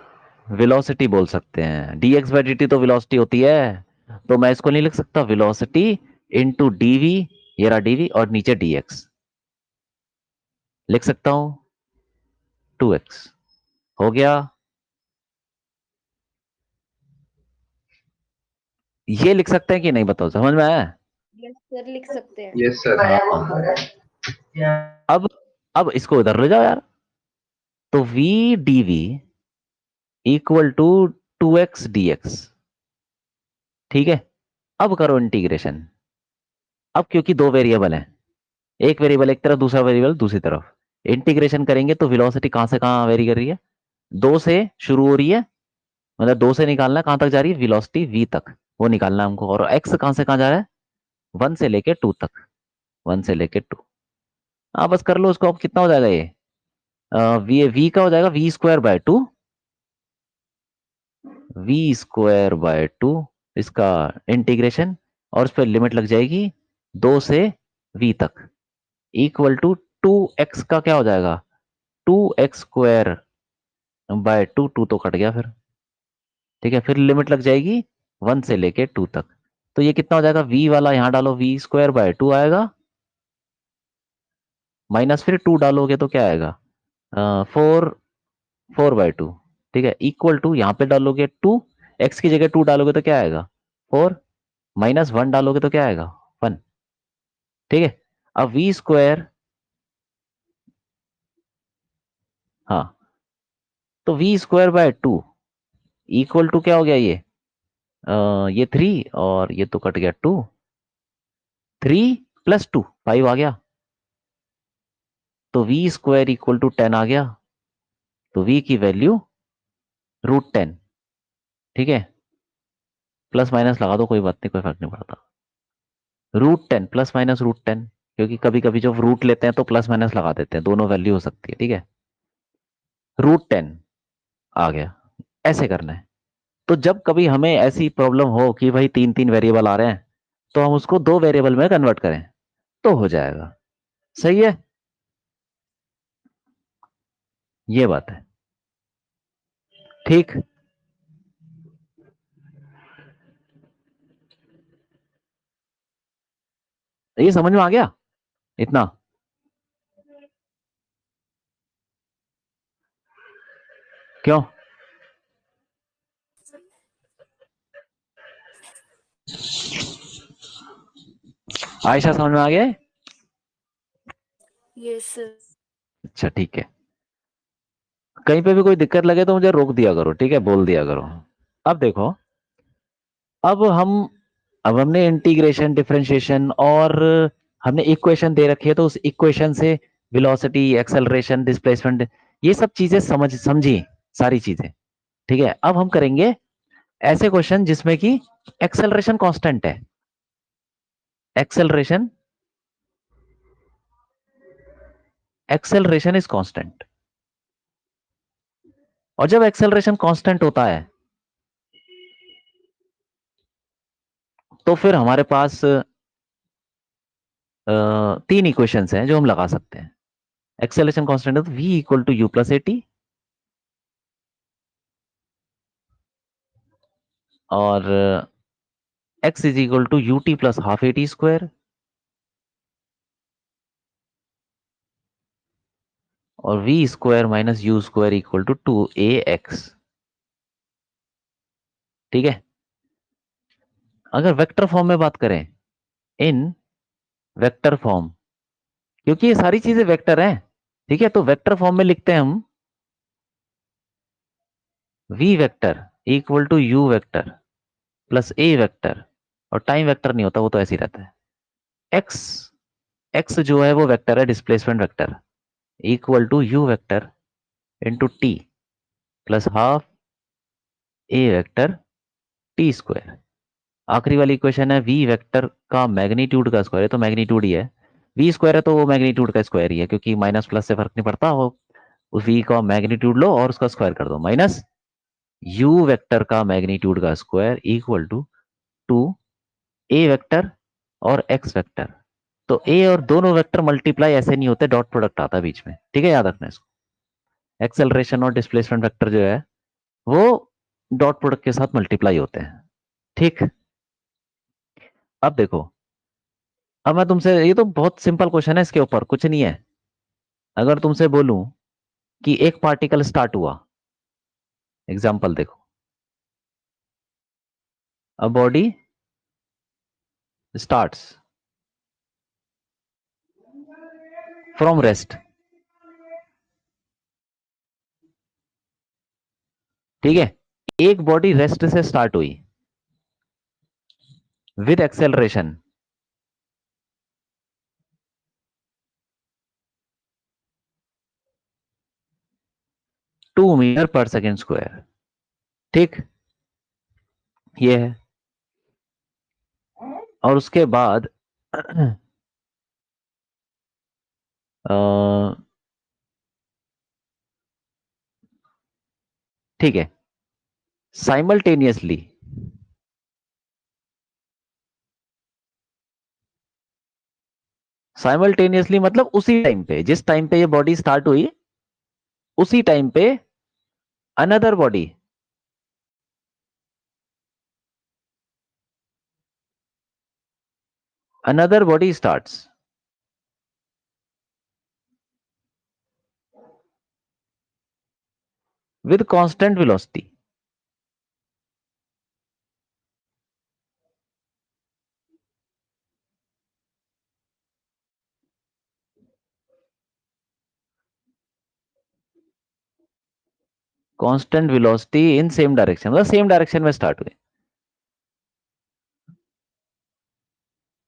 वेलोसिटी बोल सकते हैं। dx बाय dt तो वेलोसिटी होती है, तो मैं इसको नहीं लिख सकता वेलोसिटी इंटू डीवी, ये रहा डीवी, और नीचे dx लिख सकता हूं, 2x हो गया। ये लिख सकते हैं कि नहीं, बताओ, समझ में आया? यस सर, लिख सकते हैं। Yes sir. हाँ। अब इसको इधर ले जाओ यार। तो v dv equal to 2x dx, ठीक है। अब करो इंटीग्रेशन। अब क्योंकि 2 वेरिएबल हैं, एक वेरिएबल एक तरफ, दूसरा वेरिएबल दूसरी तरफ, इंटीग्रेशन करेंगे तो वेलोसिटी कहां से कहां वेरी कर रही है? 2 से शुरू हो रही है, मतलब 2 से निकालना है, कहां तक जा रही है वेलोसिटी? v तक, वो निकालना है हमको। और x कहां से कहां जा रहा है? 1 से लेके 2 तक, 1 से लेके 2। हाँ बस कर लो उसको। अब कितना हो जाएगा ये? वी का हो जाएगा v²/2, v²/2, इसका इंटीग्रेशन, और उस पर लिमिट लग जाएगी 2 से v तक, इक्वल टू 2x का क्या हो जाएगा? 2x² बाय 2, 2 तो कट गया फिर, ठीक है। फिर लिमिट लग जाएगी 1 से लेके 2 तक। तो ये कितना हो जाएगा? v वाला यहाँ डालो, v²/2 आएगा, माइनस फिर 2 डालोगे तो क्या आएगा? 4/2, ठीक है, इक्वल टू यहाँ पे डालोगे 2, x की जगह 2 डालोगे तो क्या आएगा? 4, माइनस 1 डालोगे तो क्या आएगा? 1, ठीक है। अब v², हाँ, तो v²/2 इक्वल टू क्या हो गया ये? ये 3, और ये तो कट गया 2, 3 + 2 5 आ गया, तो v² इक्वल टू 10 आ गया। तो v की वैल्यू √10, ठीक है। प्लस माइनस लगा दो, कोई बात नहीं, कोई फर्क नहीं पड़ता। √10 प्लस माइनस √10, क्योंकि कभी कभी जब रूट लेते हैं तो प्लस माइनस लगा देते हैं, दोनों वैल्यू हो सकती है, ठीक है। √10 आ गया। ऐसे करना है। तो जब कभी हमें ऐसी प्रॉब्लम हो कि भाई 3 3 वेरिएबल आ रहे हैं, तो हम उसको 2 वेरिएबल में कन्वर्ट करें तो हो जाएगा। सही है, ये बात है, ठीक। ये समझ में आ गया इतना? क्यों? आयशा समझ में आ गया है? Yes sir. अच्छा ठीक है। कहीं पे भी कोई दिक्कत लगे तो मुझे रोक दिया करो, ठीक है, बोल दिया करो। अब देखो, अब हम अब हमने इंटीग्रेशन, डिफरेंशिएशन, और हमने इक्वेशन दे रखी है, तो उस इक्वेशन से वेलोसिटी, एक्सेलरेशन, डिस्प्लेसमेंट, ये सब चीजें समझी, सारी चीजें, ठीक है। अब हम करेंगे ऐसे क्वेश्चन जिसमें कि एक्सेलरेशन कांस्टेंट है। Acceleration acceleration is constant. और जब एक्सेलरेशन कांस्टेंट होता है तो फिर हमारे पास 3 इक्वेशंस हैं जो हम लगा सकते हैं। एक्सेलरेशन कांस्टेंट है तो v equal to u plus a t, और x is equal to u t plus half a t square और v square minus u square equal to 2ax। ठीक है, अगर वेक्टर फॉर्म में बात करें, इन वेक्टर फॉर्म, क्योंकि ये सारी चीजें वेक्टर हैं, ठीक है, तो वेक्टर फॉर्म में लिखते हैं हम v vector equal to u vector plus a vector, और टाइम वेक्टर नहीं होता, वो तो ऐसे ही रहता है। x जो है वो वेक्टर है, displacement vector, equal to u vector into t plus half a vector t square. आखिरी वाली इक्वेशन है v वेक्टर का मैग्नीट्यूड का स्क्वायर है, तो मैग्नीट्यूड ही है, v स्क्वायर है तो वो मैग्नीट्यूड का स्क्वायर ही है, क्योंकि माइनस प्लस से फर्क नहीं पड़ता, वो उस v का मैग्नीट्यूड लो और उसका स्क्वायर कर दो, माइनस u वेक्टर का मैग्नीट्यूड का square equal to 2 a vector और x वेक्टर। तो a और दोनों वेक्टर मल्टीप्लाई ऐसे नहीं होते, डॉट प्रोडक्ट आता है बीच में, ठीक है, याद रखना इसको। एक्सेलरेशन और डिस्प्लेसमेंट वेक्टर जो है वो डॉट प्रोडक्ट के साथ मल्टीप्लाई होते हैं, ठीक। अब देखो, अब मैं तुमसे, ये तो बहुत सिंपल क्वेश्चन है, इसके ऊपर कुछ नहीं है। अगर तुमसे बोलूं कि एक पार्टिकल स्टार्ट हुआ, एग्जांपल देखो, a body starts from rest, ठीक है, एक बॉडी रेस्ट से स्टार्ट हुई विद एक्सेलरेशन 2 मीटर पर सेकेंड स्क्वायर, ठीक, ये है। और उसके बाद ठीक है, साइमल्टेनियसली साइमल्टेनियसली मतलब उसी टाइम पे, जिस टाइम पे ये बॉडी स्टार्ट हुई उसी टाइम पे another body starts with constant velocity. Constant velocity in same direction, मतलब सेम डायरेक्शन में स्टार्ट हुए,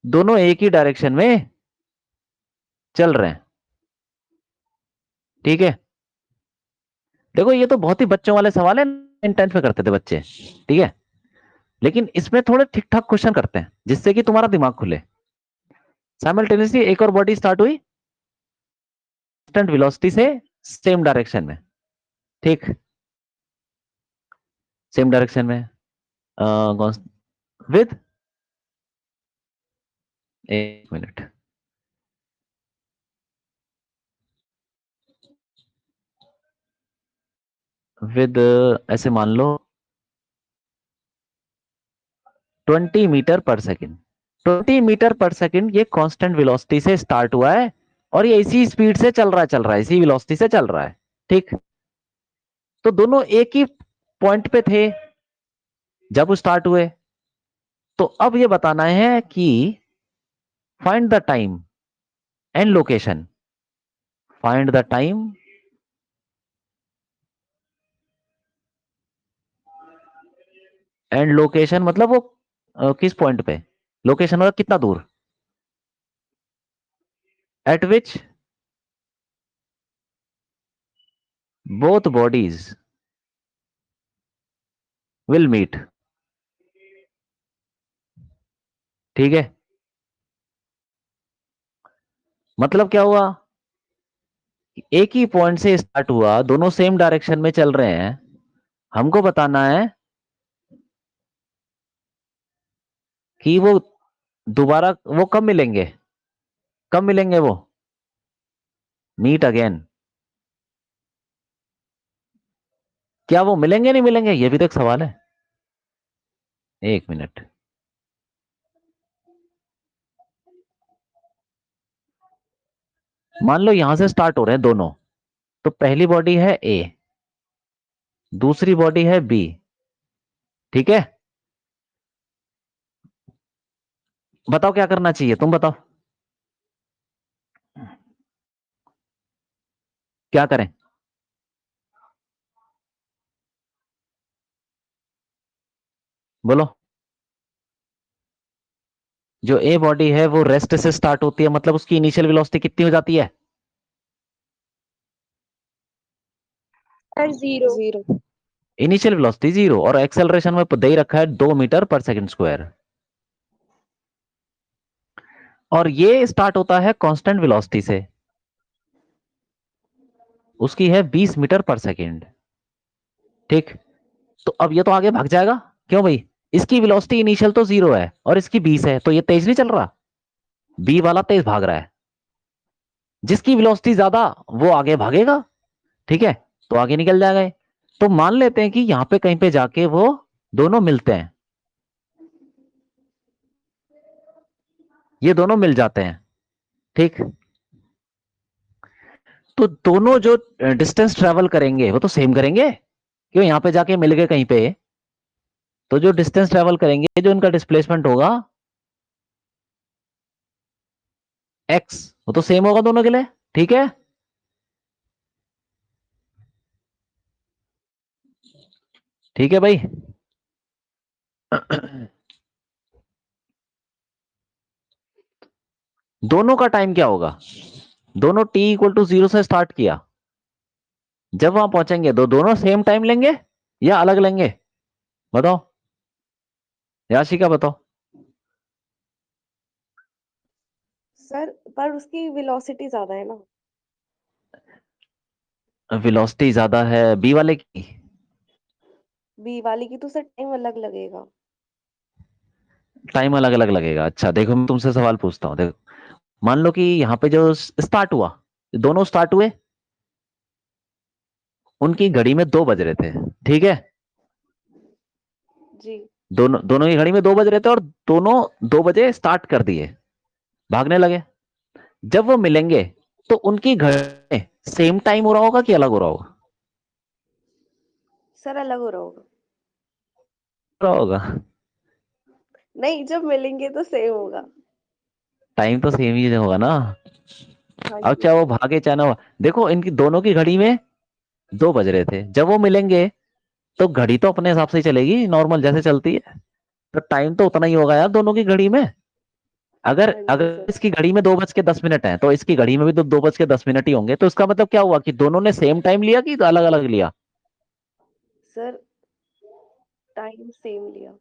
दोनों एक ही डायरेक्शन में चल रहे हैं, ठीक है। देखो ये तो बहुत ही बच्चों वाले सवाल है, 9th में करते थे बच्चे, ठीक है, लेकिन इसमें थोड़े ठीक ठाक क्वेश्चन करते हैं जिससे कि तुम्हारा दिमाग खुले। साइमल्टेनियसली एक और बॉडी स्टार्ट हुई कांस्टेंट वेलोसिटी से सेम डायरेक्शन में, ठीक, सेम डायरेक्शन में विद, एक मिनट, विद ऐसे मान लो 20 मीटर पर सेकेंड, 20 मीटर पर सेकेंड ये कांस्टेंट वेलोसिटी से स्टार्ट हुआ है और ये इसी स्पीड से चल रहा है, इसी वेलोसिटी से चल रहा है, ठीक। तो दोनों एक ही पॉइंट पे थे जब वो स्टार्ट हुए, तो अब ये बताना है कि find the time and location, find the time and location, मतलब वो किस पॉइंट पे, लोकेशन मतलब कितना दूर, at which both bodies will meet, ठीक है। मतलब क्या हुआ, एक ही पॉइंट से स्टार्ट हुआ, दोनों सेम डायरेक्शन में चल रहे हैं, हमको बताना है कि वो दोबारा वो कब मिलेंगे वो, मीट अगेन, क्या वो मिलेंगे नहीं मिलेंगे, ये भी तो एक सवाल है, एक मिनट, मान लो यहां से स्टार्ट हो रहे हैं दोनों, तो पहली बॉडी है ए, दूसरी बॉडी है बी, ठीक है। बताओ क्या करना चाहिए, तुम बताओ क्या करें। बोलो। जो ए बॉडी है वो रेस्ट से स्टार्ट होती है, मतलब उसकी इनिशियल वेलोसिटी कितनी हो जाती है? सर 0। 0। इनिशियल वेलोसिटी 0, और एक्सेलरेशन में दे ही रखा है 2 मीटर पर सेकंड स्क्वायर। और ये स्टार्ट होता है कांस्टेंट वेलोसिटी से, उसकी है 20 मीटर पर सेकंड, ठीक। तो अब ये तो आगे भाग जाएगा, क्यों भाई? इसकी वेलोसिटी इनिशियल तो 0 है और इसकी 20 है, तो ये तेज नहीं चल रहा, बी वाला तेज भाग रहा है। जिसकी वेलोसिटी ज्यादा वो आगे भागेगा, ठीक है, तो आगे निकल जाएगा ये। तो मान लेते हैं कि यहां पे कहीं पे जाके वो दोनों मिलते हैं, ये दोनों मिल जाते हैं, ठीक। तो दोनों जो डिस्टेंस ट्रेवल करेंगे वो तो सेम करेंगे, क्यों? यहां पे जाके मिल गए कहीं पे, तो जो डिस्टेंस ट्रेवल करेंगे, जो इनका डिस्प्लेसमेंट होगा एक्स, वो तो सेम होगा दोनों के लिए, ठीक है। ठीक है भाई। दोनों का टाइम क्या होगा? दोनों t=0 से स्टार्ट किया, जब वहां पहुंचेंगे तो दोनों सेम टाइम लेंगे या अलग लेंगे? बताओ, याशिका बताओ। सर पर उसकी वेलोसिटी ज्यादा है ना। वेलोसिटी ज्यादा है बी वाले की? बी वाली की तो सर टाइम अलग लगेगा। टाइम अलग अलग लगेगा। अच्छा देखो, मैं तुमसे सवाल पूछता हूँ, देखो मान लो कि यहाँ पे जो स्टार्ट हुआ, दोनों स्टार्ट हुए, उनकी घड़ी में 2 बज रहे थे, ठीक है। जी। दोनों दोनों की घड़ी में 2 बज रहे थे और दोनों 2 बजे स्टार्ट कर दिए, भागने लगे। जब वो मिलेंगे तो उनकी घड़ी में सेम टाइम हो रहा होगा कि अलग हो रहा होगा? सर अलग हो रहा होगा। हो रहा होगा। नहीं, जब मिलेंगे तो सेम होगा। टाइम तो सेम ही होगा ना। हाँ अब जी चाहे वो सर। भागे चाहे ना हो, देखो इनकी दोनों की घड़ी में 2 बज रहे थे, जब वो मिलेंगे तो घड़ी तो अपने हिसाब से ही चलेगी, नॉर्मल जैसे चलती है, तो टाइम तो उतना ही होगा यार दोनों की घड़ी में। अगर हाँ जी अगर सर। इसकी घड़ी में 2 बज के 10 मिनट है, तो इसकी घड़ी में भी तो 2 बज के 10 मिनट ही होंगे, तो इसका मतलब क्या हुआ कि दोनों ने सेम टाइम लिया कि अलग अलग लिया? सर टाइम सेम लिया।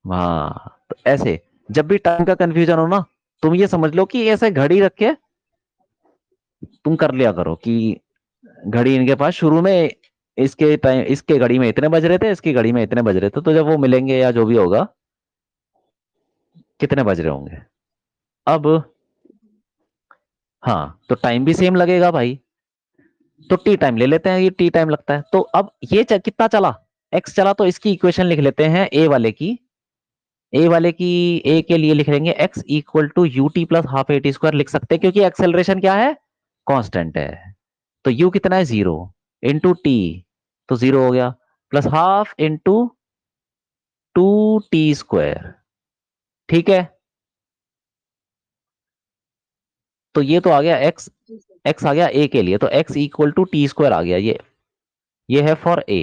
हाँ, तो ऐसे जब भी टाइम का कंफ्यूजन हो ना, तुम ये समझ लो कि ऐसे घड़ी रख के तुम कर लिया करो कि घड़ी इनके पास शुरू में, इसके टाइम, इसके घड़ी में इतने बज रहे थे, इसकी घड़ी में इतने बज रहे थे, तो जब वो मिलेंगे या जो भी होगा, कितने बज रहे होंगे। अब हाँ, तो टाइम भी सेम लगेगा भाई, तो टी टाइम ले लेते हैं, ये टी टाइम लगता है। तो अब ये कितना चला, एक्स चला, तो इसकी इक्वेशन लिख लेते हैं ए वाले की। ए वाले की, ए के लिए लिख लेंगे x equal to u t plus half a t square लिख सकते हैं, क्योंकि एक्सेलरेशन क्या है, कांस्टेंट है। तो यू कितना है, 0 इंटू टी, तो 0 हो गया, plus half into 2t square, ठीक है। तो ये तो आ गया एक्स, जी सर। एक्स आ गया ए के लिए, तो X equal to T square आ गया, ये है फॉर ए।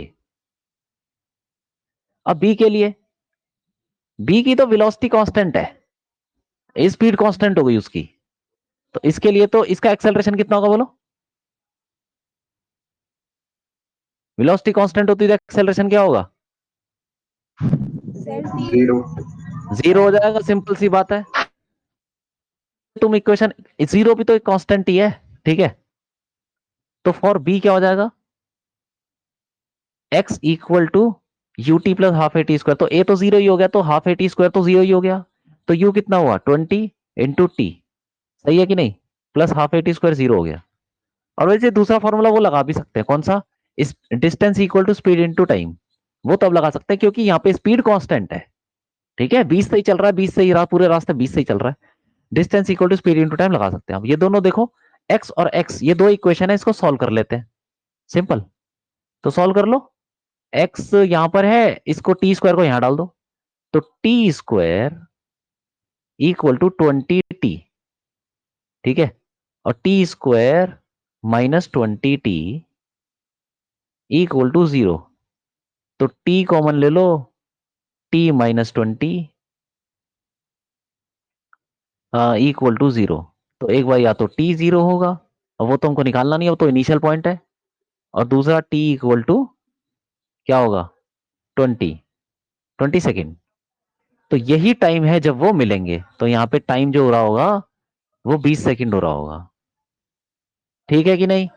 अब बी के लिए, बी की तो वेलोसिटी कांस्टेंट है, स्पीड कांस्टेंट हो गई उसकी, तो इसके लिए तो इसका एक्सेलरेशन कितना होगा बोलो? वेलोसिटी कांस्टेंट होती है तो एक्सेलरेशन क्या होगा? सर 0। 0। 0। 0 हो जाएगा, सिंपल सी बात है। तुम इक्वेशन, 0 भी तो एक कांस्टेंट ही है, ठीक है। तो फॉर बी क्या हो जाएगा, x equal to u t plus half a t square, तो ए तो 0 ही हो गया, तो हाफ ए टी स्क्वायर तो 0 ही हो गया, तो यू कितना हुआ, 20 इंटू टी, सही है कि नहीं, plus half a t square 0 हो गया। और वैसे दूसरा फॉर्मूला वो लगा भी सकते हैं, कौन सा, इस distance equal to speed into time, वो तब लगा सकते हैं क्योंकि यहाँ पे स्पीड कांस्टेंट है, ठीक है, 20 से ही चल रहा है, 20 से ही रहा, पूरे रास्ते 20 से ही चल रहा है, distance equal to speed into time लगा सकते हैं। अब ये दोनों देखो, x और x ये दो इक्वेशन है, इसको सॉल्व कर लेते हैं, सिंपल। तो सॉल्व कर लो। x यहां पर है, इसको टी स्क्वायर को यहां डाल दो, तो t square equal to 20t, ठीक है। और t square minus 20t equal to 0। तो t कॉमन ले लो, t माइनस 20 इक्वल टू 0। तो एक बार या तो t 0 होगा, और वो तो हमको निकालना नहीं है, वो तो इनिशियल पॉइंट है। और दूसरा t इक्वल टू क्या होगा, 20 सेकेंड। तो यही टाइम है जब वो मिलेंगे। तो यहाँ पे टाइम जो हो रहा होगा वो 20 सेकेंड हो रहा होगा, ठीक है कि नहीं?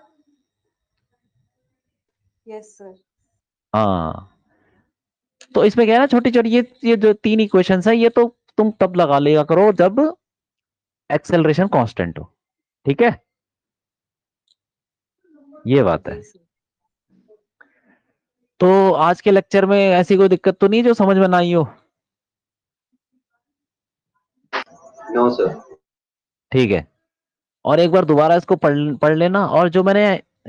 Yes sir. हाँ, तो इसमें क्या है ना, छोटी छोटी ये जो तीन इक्वेशंस है, ये तो तुम तब लगा लिया करो जब एक्सेलरेशन कांस्टेंट हो, ठीक है, ये बात है। जी सर। तो आज के लेक्चर में ऐसी कोई दिक्कत तो नहीं जो समझ में ना आई हो? No sir. ठीक है, और एक बार दोबारा इसको पढ़ लेना, और जो मैंने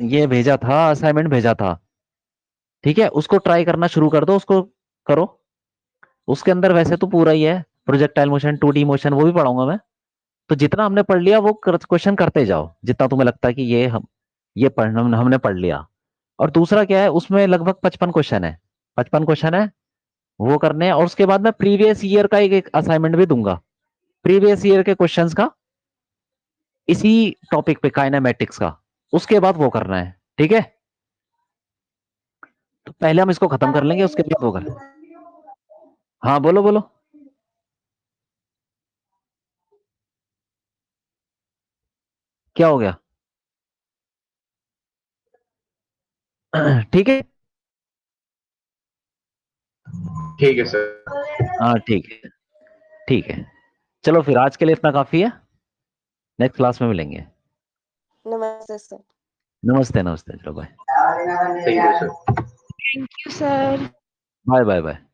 ये भेजा था, असाइनमेंट भेजा था, ठीक है, उसको ट्राई करना शुरू कर दो, उसको करो। उसके अंदर वैसे तो पूरा ही है, प्रोजेक्टाइल मोशन, 2D मोशन, वो भी पढ़ाऊंगा मैं। तो जितना हमने पढ़ लिया वो क्वेश्चन करते जाओ, जितना तुम्हें लगता है कि ये पढ़ना हमने पढ़ लिया। और दूसरा क्या है, उसमें लगभग 55 क्वेश्चन है, 55 क्वेश्चन है, वो करने हैं। और उसके बाद मैं प्रीवियस ईयर का एक असाइनमेंट भी दूंगा, प्रीवियस ईयर के क्वेश्चंस का, इसी टॉपिक पे, काइनेमेटिक्स का। उसके बाद वो करना है, ठीक है। तो पहले हम इसको खत्म कर लेंगे, उसके बाद वो कर। हाँ बोलो बोलो। क्या हो गया? ठीक है। ठीक है सर। हाँ ठीक है, ठीक है। चलो फिर आज के लिए इतना काफी है, नेक्स्ट क्लास में मिलेंगे। नमस्ते सर। नमस्ते नमस्ते, चलो bye. Thank you sir. Thank you sir. Bye bye bye.